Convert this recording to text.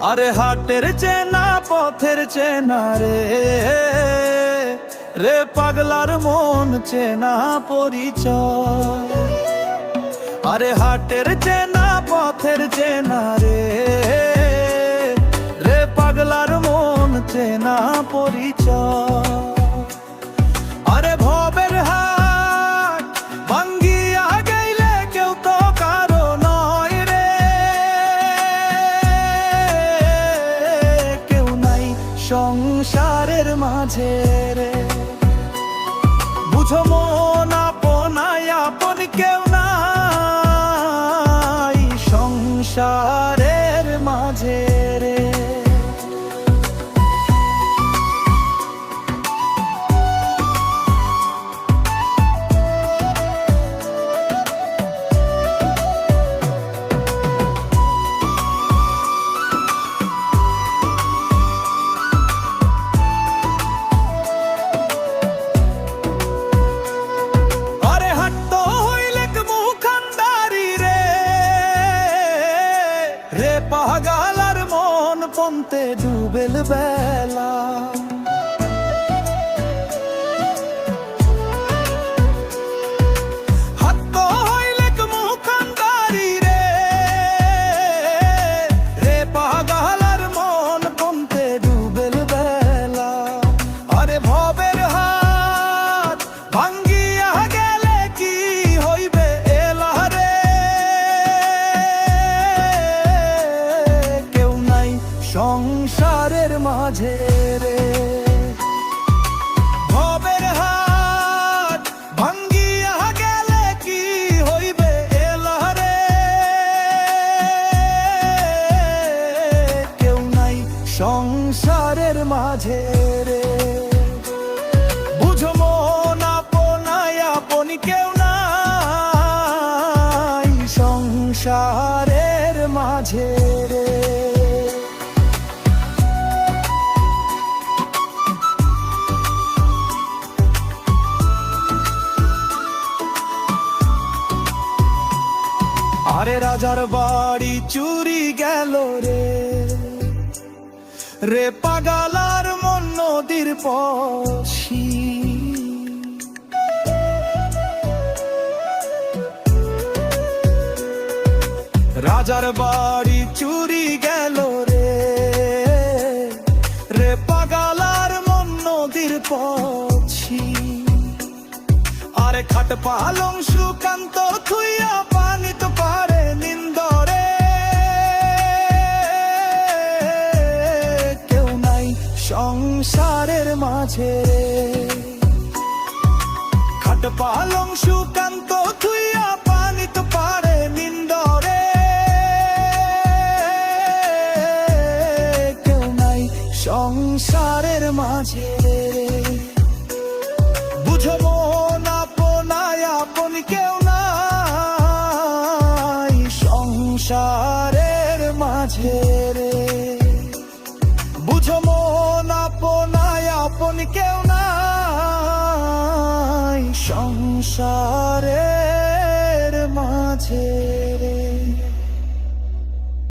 আরে হাটের চেনা পথের চেনা রে, রে পাগলার মন চেনা পরিচয়। আরে হাটের চেনা পথের চেনা রে, রে পাগলার মন চেনা পরিচয়। আরে ভবের হাট ভাঙ্গিয়া গেলে কেউ তো কারো নয় রে, কেউ নাই সংসারের মাঝে রে। বুঝো মন আপনায় আপন কেউ নাই সংসারের মাঝে রে। পাগালার মন পন্তে ডুবেল বেলা, হাত হইলে মুখান্দারি রে, রে পাগালার মন পন্তে ডুবেল বেলা। আরে ভবের হাত ভাঙ্গিয়া গেলে কি হইবে এলা রে, সংসারের মাঝে রে। ভবের হাট ভাঙ্গিয়া গেলে কি হইবে এলা রে, কেউ নাই সংসারের মাঝে রে। বুঝো মন আপনায় আপন কেউ নাই সংসারের মাঝে রে। আরে রাজার বাড়ি চুরি গেল রে, রে পাগালার মন নদীর পশি। রাজার বাড়ি চুরি গেল রে, রে পাগালার মন নদীর পশি। আরে খাট পালং সুকান্ত থুইয়া পানি তো পারে নিন্দরে, কেউ নাই সংসারের মাঝে। খাট পালং সুকান্ত থুইয়া পানি তো পারে নিন্দরে, কেউ নাই সংসারের মাঝে। বুঝো মন আপনায় আপন কেউ নাই সংসারের মাঝে রে। বুঝো মন আপনায় আপন কেউ নাই সংসারের মাঝে রে।